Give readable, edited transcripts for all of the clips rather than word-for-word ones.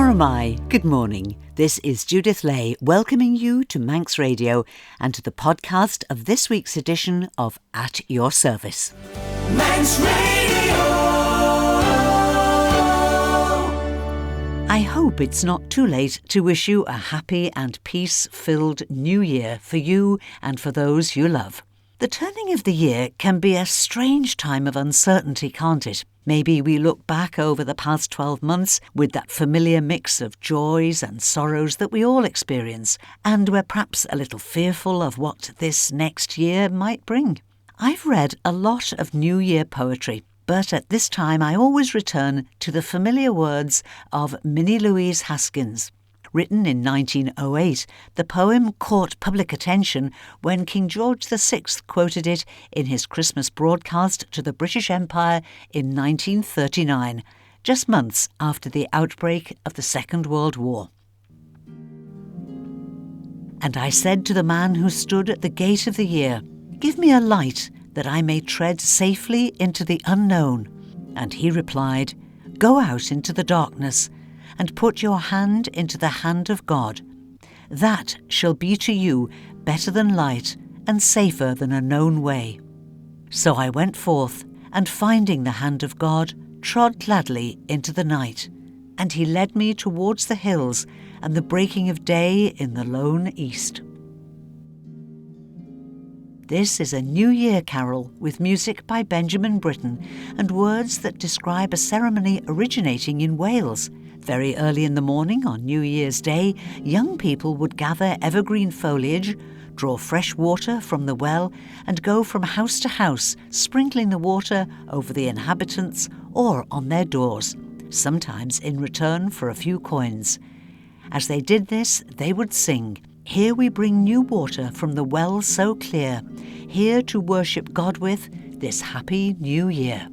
Paramai, good morning. This is Judith Lay welcoming you to Manx Radio and to the podcast of this week's edition of At Your Service. Manx Radio! I hope it's not too late to wish you a happy and peace-filled new year for you and for those you love. The turning of the year can be a strange time of uncertainty, can't it? Maybe we look back over the past 12 months with that familiar mix of joys and sorrows that we all experience, and we're perhaps a little fearful of what this next year might bring. I've read a lot of New Year poetry, but at this time I always return to the familiar words of Minnie Louise Haskins. Written in 1908, the poem caught public attention when King George VI quoted it in his Christmas broadcast to the British Empire in 1939, just months after the outbreak of the Second World War. And I said to the man who stood at the gate of the year, "Give me a light that I may tread safely into the unknown." And he replied, "Go out into the darkness and put your hand into the hand of God. That shall be to you better than light and safer than a known way." So I went forth, and finding the hand of God, trod gladly into the night, and he led me towards the hills and the breaking of day in the lone east. This is a New Year carol with music by Benjamin Britten and words that describe a ceremony originating in Wales. Very early in the morning on New Year's Day, young people would gather evergreen foliage, draw fresh water from the well, and go from house to house, sprinkling the water over the inhabitants or on their doors, sometimes in return for a few coins. As they did this, they would sing, "Here we bring new water from the well so clear, here to worship God with this happy new year."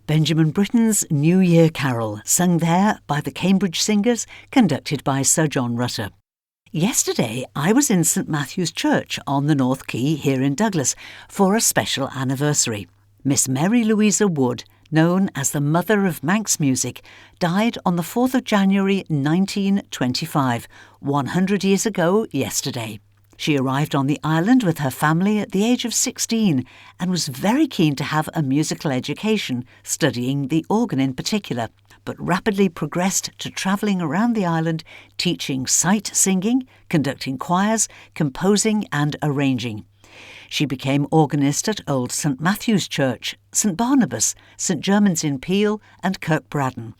Benjamin Britten's New Year Carol, sung there by the Cambridge Singers, conducted by Sir John Rutter. Yesterday, I was in St Matthew's Church on the North Quay here in Douglas for a special anniversary. Miss Mary Louisa Wood, known as the mother of Manx music, died on the 4th of January 1925, 100 years ago yesterday. She arrived on the island with her family at the age of 16 and was very keen to have a musical education, studying the organ in particular, but rapidly progressed to travelling around the island, teaching sight singing, conducting choirs, composing and arranging. She became organist at Old St Matthew's Church, St Barnabas, St Germans in Peel and Kirkbraden,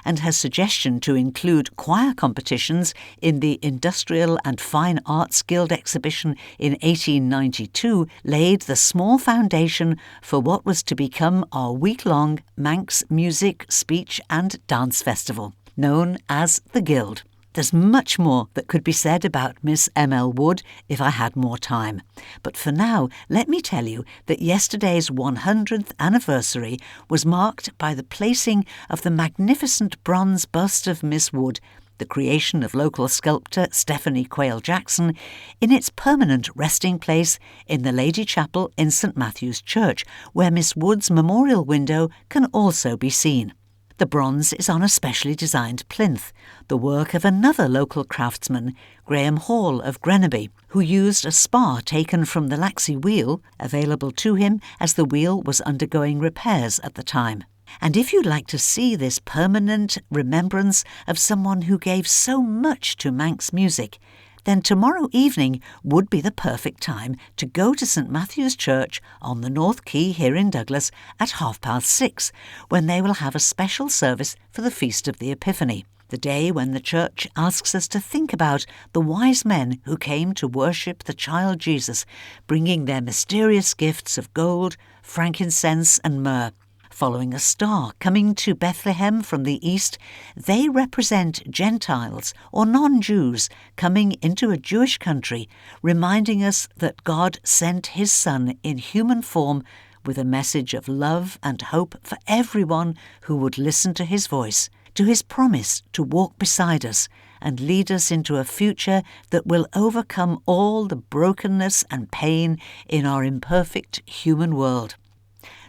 and her suggestion to include choir competitions in the Industrial and Fine Arts Guild exhibition in 1892 laid the small foundation for what was to become our week-long Manx Music, Speech and Dance Festival, known as the Guild. There's much more that could be said about Miss M.L. Wood if I had more time. But for now, let me tell you that yesterday's 100th anniversary was marked by the placing of the magnificent bronze bust of Miss Wood, the creation of local sculptor Stephanie Quayle-Jackson, in its permanent resting place in the Lady Chapel in St Matthew's Church, where Miss Wood's memorial window can also be seen. The bronze is on a specially designed plinth, the work of another local craftsman, Graham Hall of Grenaby, who used a spar taken from the Laxey wheel, available to him as the wheel was undergoing repairs at the time. And if you'd like to see this permanent remembrance of someone who gave so much to Manx music, then tomorrow evening would be the perfect time to go to St Matthew's Church on the North Quay here in Douglas at 6:30, when they will have a special service for the Feast of the Epiphany, the day when the Church asks us to think about the wise men who came to worship the child Jesus, bringing their mysterious gifts of gold, frankincense and myrrh. Following a star coming to Bethlehem from the east, they represent Gentiles or non-Jews coming into a Jewish country, reminding us that God sent his Son in human form with a message of love and hope for everyone who would listen to his voice, to his promise to walk beside us and lead us into a future that will overcome all the brokenness and pain in our imperfect human world.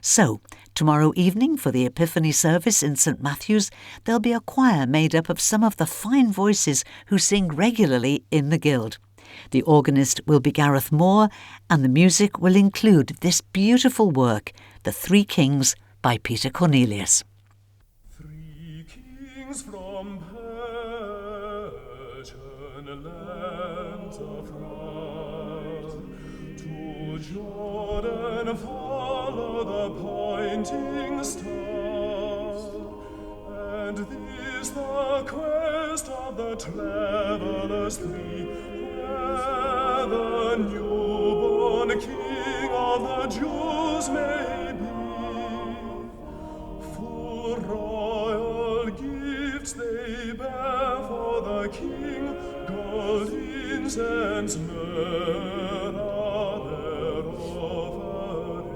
So, tomorrow evening for the Epiphany service in St Matthew's, there'll be a choir made up of some of the fine voices who sing regularly in the Guild. The organist will be Gareth Moore, and the music will include this beautiful work, The Three Kings by Peter Cornelius. Three kings from Persian lands afar, to Jordan follow the pointing star, and this the quest of the travellers three, where the newborn King of the Jews may be. For royal gifts they bear for the King, gold, incense, myrrh, their offering.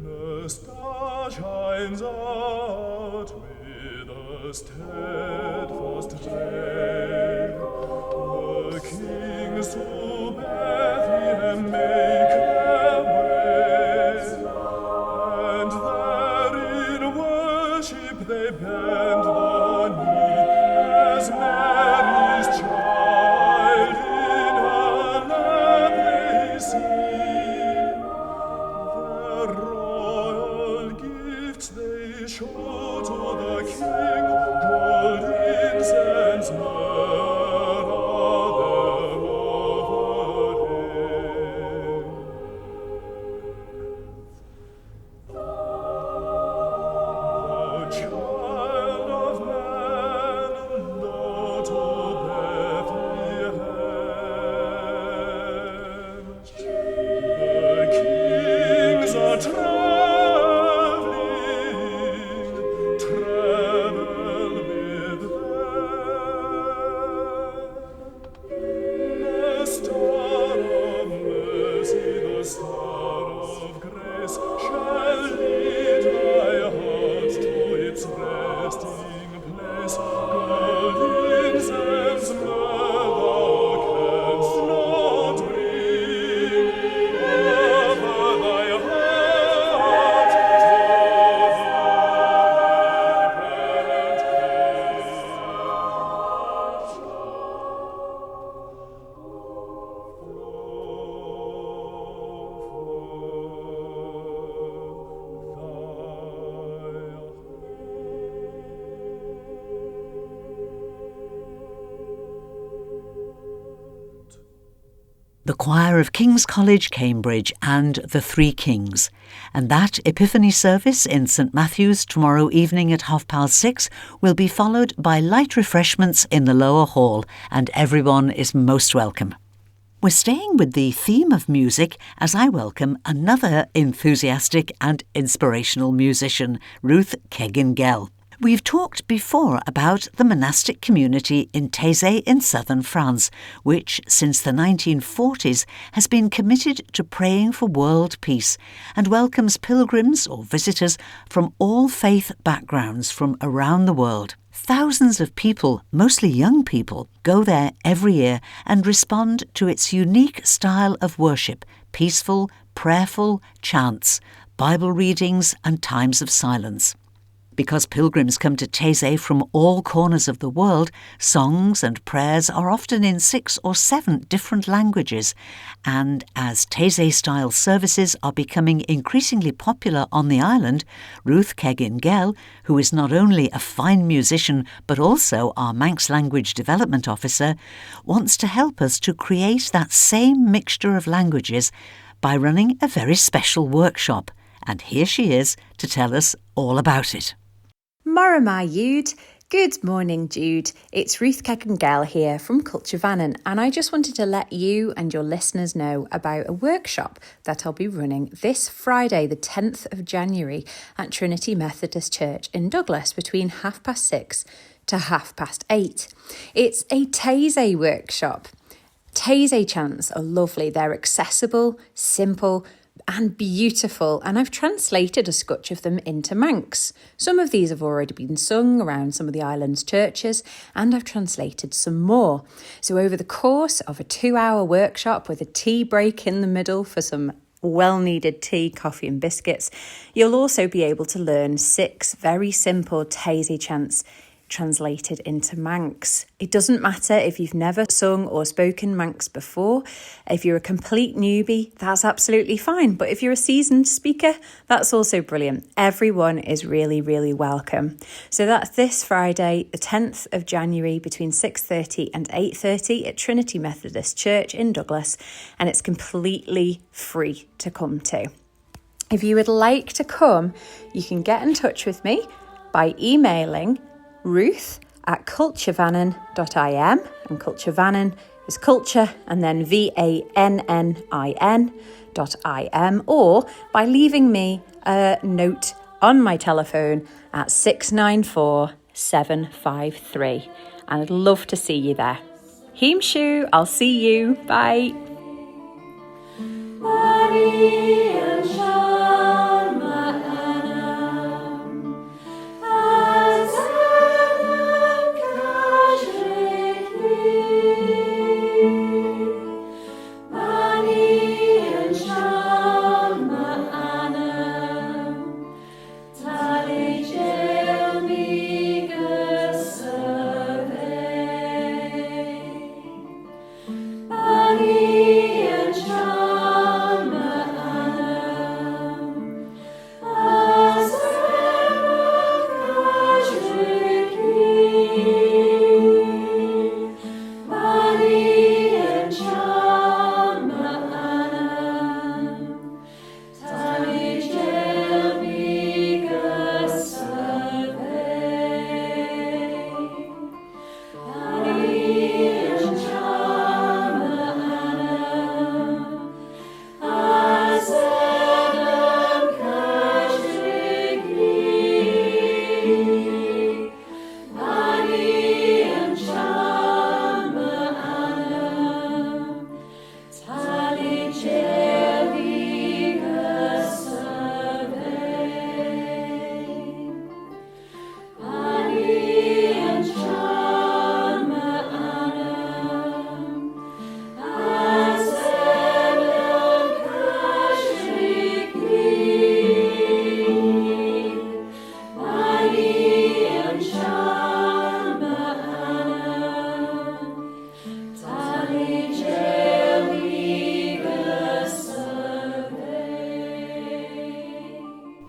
The star shines out with a steadfast ray. The kings to Bethlehem make their way, and there in worship they bend the knee as Mary's child in her lap they see. Their royal gifts they show to the King, gold, incense, myrrh, their offering. The child of man, low to Bethlehem. The kings are traveling, travel with them. The star of mercy, the star of grace, shall lead thy heart to its resting place. Gold, incense, myrrh thou canst not bring, offer thy heart to the the choir of King's College, Cambridge and the Three Kings. And that Epiphany service in St Matthew's tomorrow evening at 6:30 will be followed by light refreshments in the lower hall, and everyone is most welcome. We're staying with the theme of music as I welcome another enthusiastic and inspirational musician, Ruth Keggin-Gell. We've talked before about the monastic community in Taize in southern France, which since the 1940s has been committed to praying for world peace and welcomes pilgrims or visitors from all faith backgrounds from around the world. Thousands of people, mostly young people, go there every year and respond to its unique style of worship, peaceful, prayerful chants, Bible readings and times of silence. Because pilgrims come to Taize from all corners of the world, songs and prayers are often in 6 or 7 different languages. And as Taize-style services are becoming increasingly popular on the island, Ruth Keggin-Gell, who is not only a fine musician but also our Manx language development officer, wants to help us to create that same mixture of languages by running a very special workshop. And here she is to tell us all about it. Morrowma Jude. Good morning, Jude. It's Ruth Keggin-Gell here from Culture Vannon, and I just wanted to let you and your listeners know about a workshop that I'll be running this Friday, the 10th of January, at Trinity Methodist Church in Douglas between 6:30 to 8:30. It's a Taize workshop. Taize chants are lovely. They're accessible, simple, and beautiful, and I've translated a scotch of them into Manx. Some of these have already been sung around some of the island's churches, and I've translated some more. So over the course of a 2-hour workshop with a tea break in the middle for some well-needed tea, coffee and biscuits, you'll also be able to learn 6 very simple Taize chants translated into Manx. It doesn't matter if you've never sung or spoken Manx before. If you're a complete newbie, that's absolutely fine. But if you're a seasoned speaker, that's also brilliant. Everyone is really, really welcome. So that's this Friday, the 10th of January, between 6:30 and 8:30 at Trinity Methodist Church in Douglas, and it's completely free to come to. If you would like to come, you can get in touch with me by emailing ruth@culturevannon.im, and Culture Vannon is culture and then VANNIN.im, or by leaving me a note on my telephone at 694 753, and I'd love to see you there. Heemshu, I'll see you. Bye.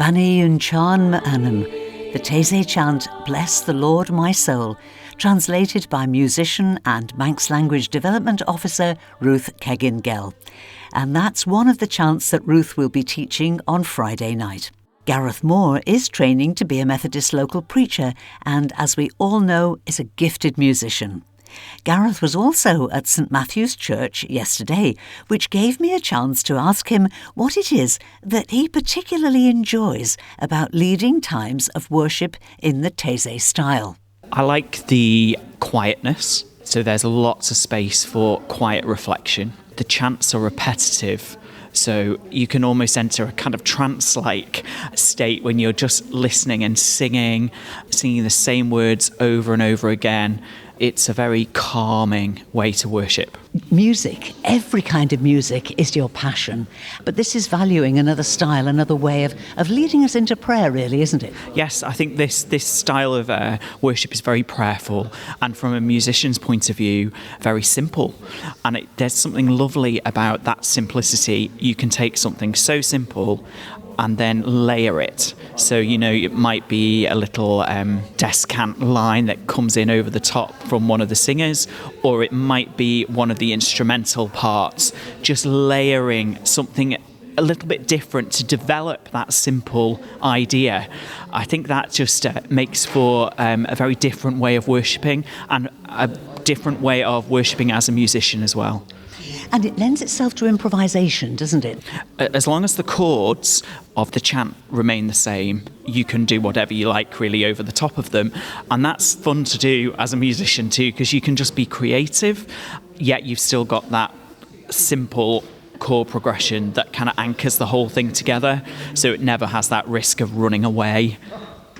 Banni yn Chan Ma'anam, the Taize chant Bless the Lord My Soul, translated by musician and Manx Language Development Officer Ruth Keggin-Gell. And that's one of the chants that Ruth will be teaching on Friday night. Gareth Moore is training to be a Methodist local preacher and, as we all know, is a gifted musician. Gareth was also at St Matthew's Church yesterday, which gave me a chance to ask him what it is that he particularly enjoys about leading times of worship in the Taize style. I like the quietness, so there's lots of space for quiet reflection. The chants are repetitive, so you can almost enter a kind of trance-like state when you're just listening and singing the same words over and over again. It's a very calming way to worship. Music, every kind of music is your passion, but this is valuing another style, another way of leading us into prayer, really, isn't it? Yes, I think this style of worship is very prayerful, and from a musician's point of view, very simple. And there's something lovely about that simplicity. You can take something so simple and then layer it. So, it might be a little descant line that comes in over the top from one of the singers, or it might be one of the instrumental parts, just layering something a little bit different to develop that simple idea. I think that just makes for a very different way of worshipping, and a different way of worshipping as a musician as well. And it lends itself to improvisation, doesn't it? As long as the chords of the chant remain the same, you can do whatever you like really over the top of them. And that's fun to do as a musician too, because you can just be creative, yet you've still got that simple chord progression that kind of anchors the whole thing together, so it never has that risk of running away.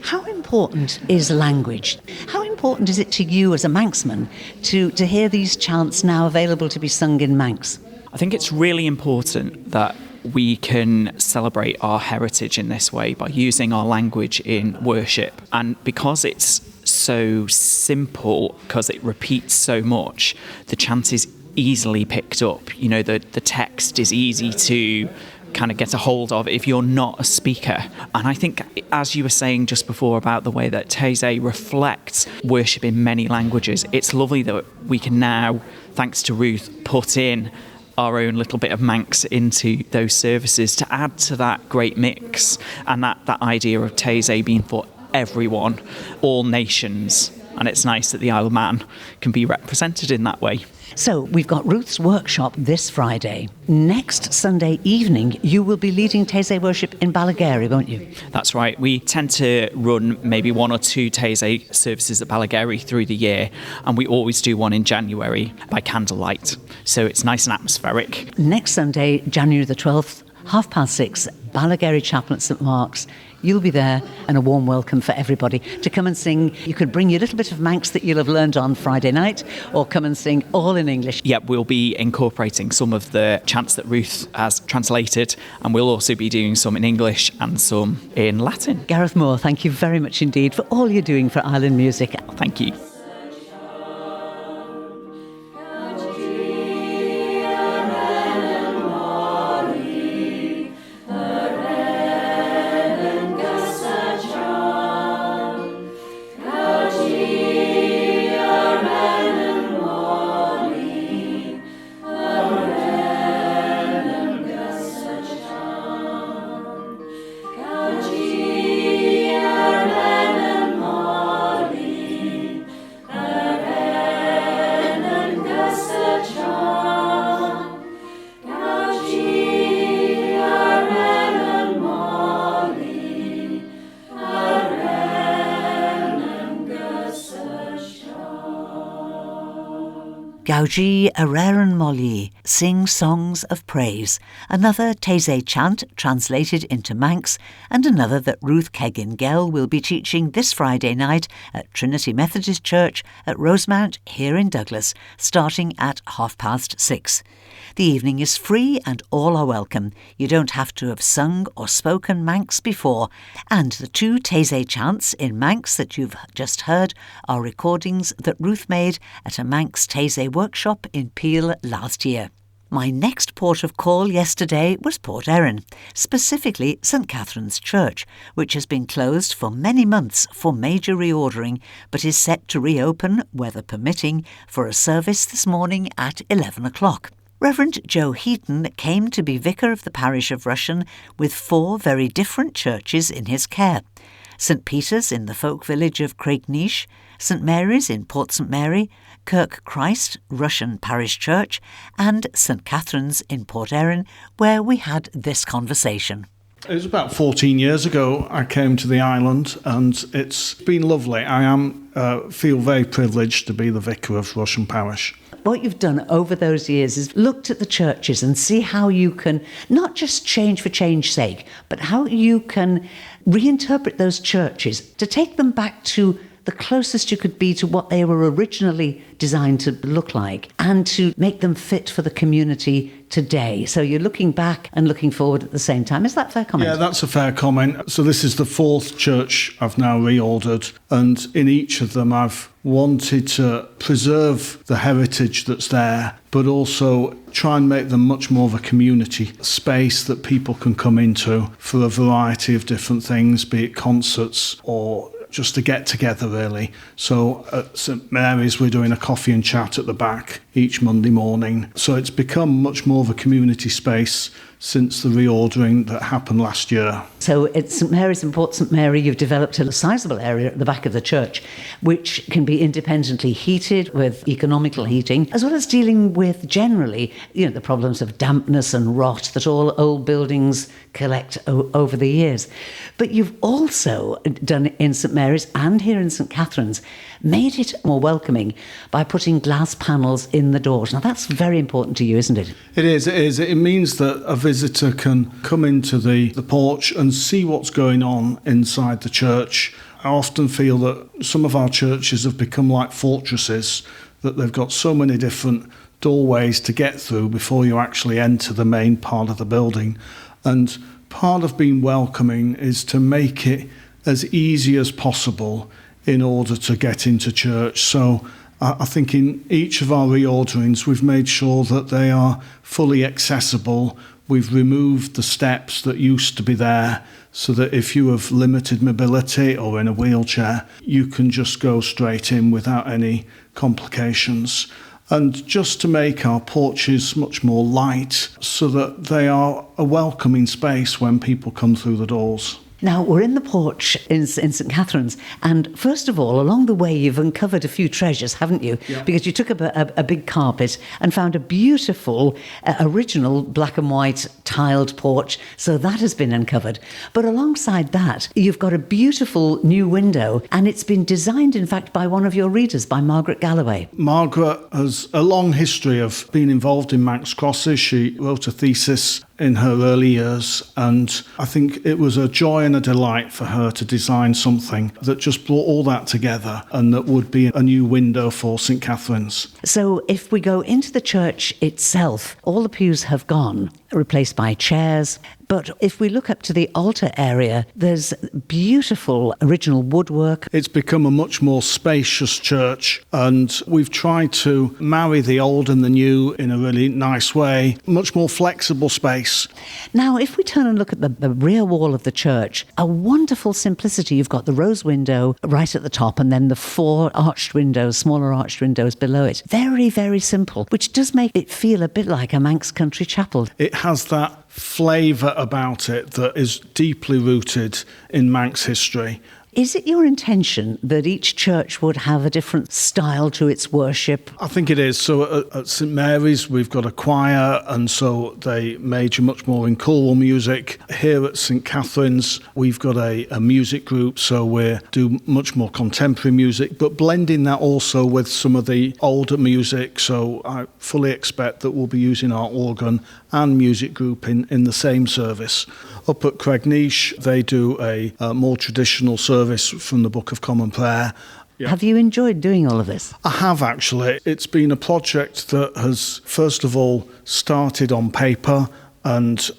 How important is language? How important is it to you as a Manxman to hear these chants now available to be sung in Manx? I think it's really important that we can celebrate our heritage in this way by using our language in worship. And because it's so simple, because it repeats so much, the chant is easily picked up. The text is easy to kind of get a hold of if you're not a speaker. And I think, as you were saying just before about the way that Taize reflects worship in many languages, it's lovely that we can now, thanks to Ruth, put in our own little bit of Manx into those services to add to that great mix, and that idea of Taize being for everyone, all nations. And it's nice that the Isle of Man can be represented in that way. So we've got Ruth's workshop this Friday. Next Sunday evening, you will be leading Taize worship in Ballagarey, won't you? That's right. We tend to run maybe one or two Taize services at Ballagarey through the year, and we always do one in January by candlelight. So it's nice and atmospheric. Next Sunday, January the 12th, 6:30, Ballagarey Chapel at St Mark's. You'll be there, and a warm welcome for everybody to come and sing. You could bring your little bit of Manx that you'll have learned on Friday night, or come and sing all in English. Yeah, we'll be incorporating some of the chants that Ruth has translated, and we'll also be doing some in English and some in Latin. Gareth Moore, thank you very much indeed for all you're doing for Island music. Thank you. Gauji Areren Molly, sing songs of praise, another Taize chant translated into Manx, and another that Ruth Keggin-Gell will be teaching this Friday night at Trinity Methodist Church at Rosemount here in Douglas, starting at 6:30. The evening is free and all are welcome. You don't have to have sung or spoken Manx before, and the two Taize chants in Manx that you've just heard are recordings that Ruth made at a Manx Taize workshop in Peel last year. My next port of call yesterday was Port Erin, specifically St Catherine's Church, which has been closed for many months for major reordering, but is set to reopen, weather permitting, for a service this morning at 11 o'clock. Reverend Joe Heaton came to be vicar of the parish of Rushen with 4 very different churches in his care. St Peter's in the folk village of Craignish, St Mary's in Port St Mary, Kirk Christ, Rushen Parish Church, and St Catherine's in Port Erin, where we had this conversation. It was about 14 years ago I came to the island, and it's been lovely. I feel very privileged to be the vicar of Rushen Parish. What you've done over those years is looked at the churches and see how you can not just change for change's sake, but how you can reinterpret those churches to take them back to the closest you could be to what they were originally designed to look like, and to make them fit for the community today. So you're looking back and looking forward at the same time. Is that a fair comment? Yeah, that's a fair comment. So this is the 4th church I've now reordered, and in each of them I've wanted to preserve the heritage that's there, but also try and make them much more of a community space that people can come into for a variety of different things, be it concerts or just to get together, really. So at St Mary's we're doing a coffee and chat at the back each Monday morning. So it's become much more of a community space since the reordering that happened last year. So at St Mary's and Port St Mary, you've developed a sizable area at the back of the church, which can be independently heated with economical heating, as well as dealing with generally, the problems of dampness and rot that all old buildings collect over the years. But you've also done in St Mary's and here in St Catherine's, made it more welcoming by putting glass panels in the doors. Now that's very important to you, isn't it? It is. It means that a visitor can come into the porch and see what's going on inside the church. I often feel that some of our churches have become like fortresses, that they've got so many different doorways to get through before you actually enter the main part of the building. And part of being welcoming is to make it as easy as possible in order to get into church. So I think in each of our reorderings we've made sure that they are fully accessible. We've removed the steps that used to be there, so that if you have limited mobility or in a wheelchair, you can just go straight in without any complications. And just to make our porches much more light, so that they are a welcoming space when people come through the doors. Now, we're in the porch in St Catherine's, and first of all, along the way, you've uncovered a few treasures, haven't you? Yeah. Because you took a big carpet and found a beautiful, original black and white tiled porch, so that has been uncovered. But alongside that, you've got a beautiful new window, and it's been designed, in fact, by one of your readers, by Margaret Galloway. Margaret has a long history of being involved in Manx crosses. She wrote a thesis in her early years, and I think it was a joy and a delight for her to design something that just brought all that together, and that would be a new window for St Catherine's. So if we go into the church itself, all the pews have gone, replaced by chairs. But if we look up to the altar area, there's beautiful original woodwork. It's become a much more spacious church, and we've tried to marry the old and the new in a really nice way. Much more flexible space. Now, if we turn and look at the rear wall of the church, a wonderful simplicity. You've got the rose window right at the top, and then the 4 arched windows, smaller arched windows below it. Very, very simple, which does make it feel a bit like a Manx country chapel. It has that flavour about it that is deeply rooted in Manx history. Is it your intention that each church would have a different style to its worship? I think it is. So at St Mary's we've got a choir, and so they major much more in choral music. Here at St Catherine's we've got a music group, so we do much more contemporary music, but blending that also with some of the older music. So I fully expect that we'll be using our organ and music group in the same service. Up at Craignish, they do a more traditional service from the Book of Common Prayer. Yeah. Have you enjoyed doing all of this? I have, actually. It's been a project that has, first of all, started on paper and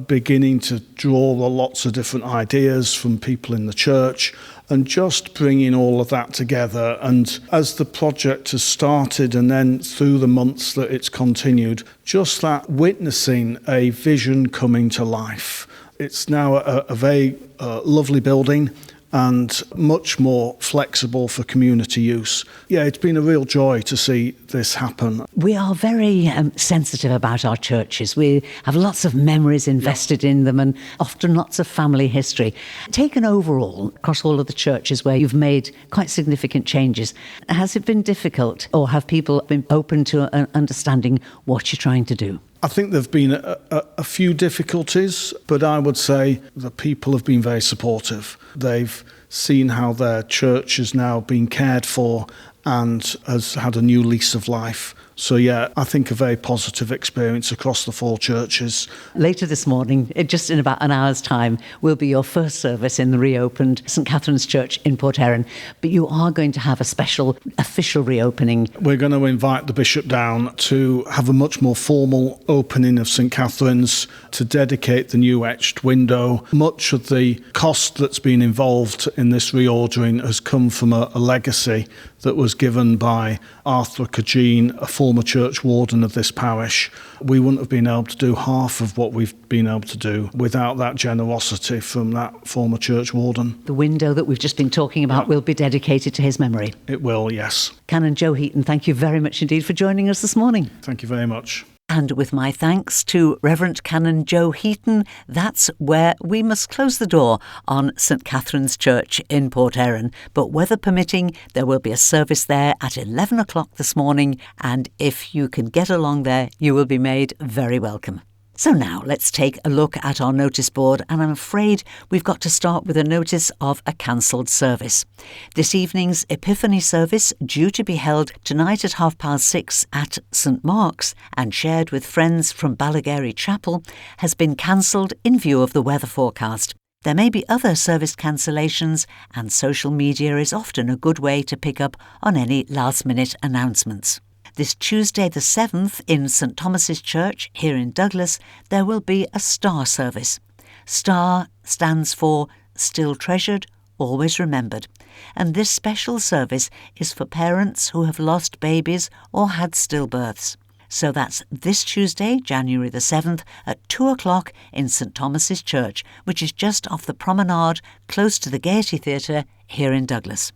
beginning to draw lots of different ideas from people in the church and just bringing all of that together. And as the project has started and then through the months that it's continued, just that witnessing a vision coming to life. It's now a very lovely building and much more flexible for community use. Yeah, it's been a real joy to see this happen. We are very sensitive about our churches. We have lots of memories invested in them and often lots of family history. Taken overall, across all of the churches where you've made quite significant changes, has it been difficult, or have people been open to understanding what you're trying to do? I think there have been a few difficulties, but I would say the people have been very supportive. They've seen how their church is now being cared for and has had a new lease of life. So yeah, I think a very positive experience across the 4 churches. Later this morning, just in about an hour's time, will be your first service in the reopened St Catherine's Church in Port Erin. But you are going to have a special official reopening. We're going to invite the Bishop down to have a much more formal opening of St Catherine's, to dedicate the new etched window. Much of the cost that's been involved in this reordering has come from a legacy that was given by Arthur Keggin, a former church warden of this parish. We wouldn't have been able to do half of what we've been able to do without that generosity from that former church warden. The window that we've just been talking about will be dedicated to his memory. It will, yes. Canon Joe Heaton, thank you very much indeed for joining us this morning. Thank you very much. And with my thanks to Reverend Canon Joe Heaton, that's where we must close the door on St Catherine's Church in Port Erin. But weather permitting, there will be a service there at 11 o'clock this morning, and if you can get along there, you will be made very welcome. So now let's take a look at our notice board, and I'm afraid we've got to start with a notice of a cancelled service. This evening's Epiphany service, due to be held tonight at 6:30 at St Mark's and shared with friends from Ballagarey Chapel, has been cancelled in view of the weather forecast. There may be other service cancellations, and social media is often a good way to pick up on any last-minute announcements. This Tuesday the 7th in St Thomas's Church here in Douglas, there will be a STAR service. STAR stands for Still Treasured, Always Remembered, and this special service is for parents who have lost babies or had stillbirths. So that's this Tuesday, January the 7th at 2 o'clock in St Thomas's Church, which is just off the promenade close to the Gaiety Theatre here in Douglas.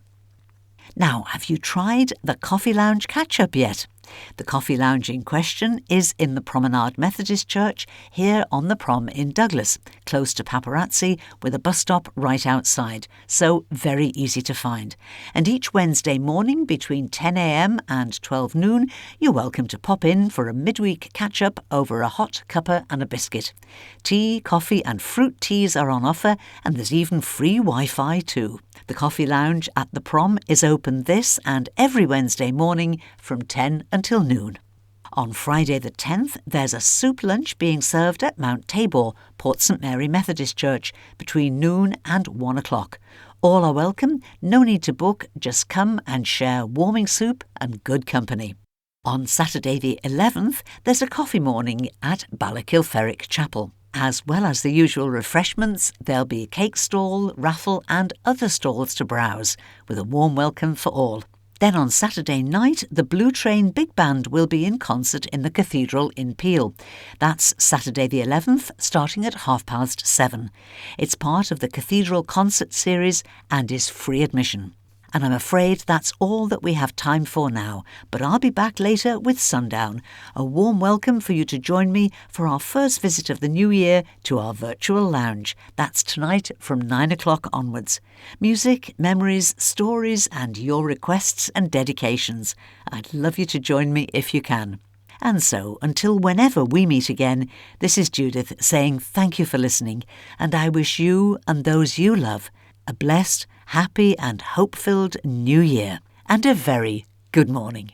Now, have you tried the Coffee Lounge catch-up yet? The coffee lounge in question is in the Promenade Methodist Church here on the Prom in Douglas, close to Paparazzi, with a bus stop right outside, so very easy to find. And each Wednesday morning between 10 a.m. and 12 noon, you're welcome to pop in for a midweek catch-up over a hot cuppa and a biscuit. Tea, coffee and fruit teas are on offer, and there's even free Wi-Fi too. The Coffee Lounge at the Prom is open this and every Wednesday morning from 10 until noon. On Friday the 10th, there's a soup lunch being served at Mount Tabor, Port St Mary Methodist Church, between noon and 1 o'clock. All are welcome, no need to book, just come and share warming soup and good company. On Saturday the 11th, there's a coffee morning at Ballakilferrick Chapel. As well as the usual refreshments, there'll be a cake stall, raffle and other stalls to browse, with a warm welcome for all. Then on Saturday night, the Blue Train Big Band will be in concert in the Cathedral in Peel. That's Saturday the 11th, starting at 7:30. It's part of the Cathedral concert series and is free admission. And I'm afraid that's all that we have time for now, but I'll be back later with Sundown. A warm welcome for you to join me for our first visit of the new year to our virtual lounge. That's tonight from 9 o'clock onwards. Music, memories, stories and your requests and dedications. I'd love you to join me if you can. And so, until whenever we meet again, this is Judith saying thank you for listening, and I wish you and those you love a blessed, happy and hope-filled new year, and a very good morning.